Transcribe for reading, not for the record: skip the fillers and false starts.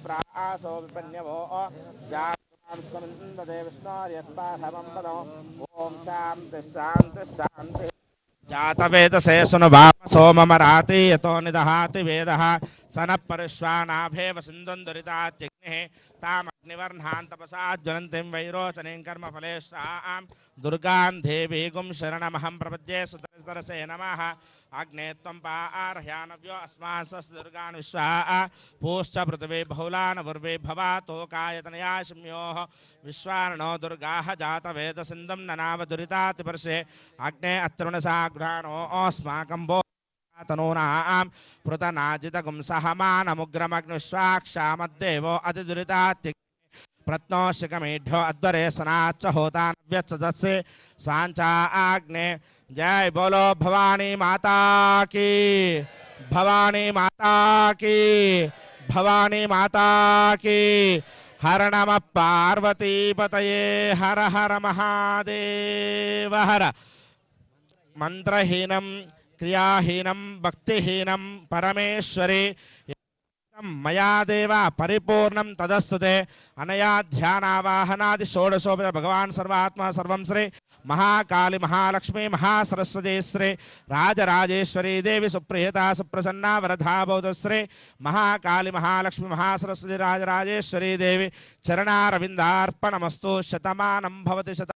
विप्रासो विपन्यवो जातमन्ददे विष्णोर्यस्पाठमं पदो ॐ शान्ति शान्ति शान्ति जातवेदसे सुनवाम सोममराति यतो निदहाति वेदः सनः परिश्वानाभे वसिन्धुं दुरितात्यग्निः तामग्निवर्णान् तपसा ज्वलन्तीं वैरोचनीं कर्मफलेश्रां दुर्गां देवीगुं शरणमहं प्रपद्ये सुतरसे नमः अग्ने त्वं पारह्यानव्यो अस्मान् स्वस्य दुर्गान् विश्वाः पूश्च पृथिवी बहुलान् पूर्वे भवातोकायतनया शिम्योः विश्वार्णो दुर्गाः जातवेदसिन्धुं ननाव दुरितातिपर्षे अग्ने अत्रुणसाग्राणो अस्माकं भो तनूनां पृतनाजितगुं सहमानमुग्रमग्निश्वाक्षामद्देवो अतिदुरितात्य प्रत्नोशिकमेढ्यो अध्वरे सनाच्च होतानव्यच्चदस्य स्वाञ्चा आग्ने जय बोलो भवानी माता की भवानी माता की भवानी माता की हर नमः पार्वती पतये हर हर महादेव हर मंत्रहीनम क्रियाहीनम भक्तिहीनम परमेश्वरी मया देव परिपूर्णं तदस्तुते अनया ध्यानावाहनादि षोडशोपचार भगवान सर्वात्मा सर्वं श्री महाकाली महालक्ष्मी महासरस्वती श्री राजराजेश्वरी देवी सुप्रियता सुप्रसन्ना वरदा बौद्धश्री महाकाली महालक्ष्मी महासरस्वती राजराजेश्वरी देवी चरणारविन्दार्पणमस्तु शतमानं भवति शत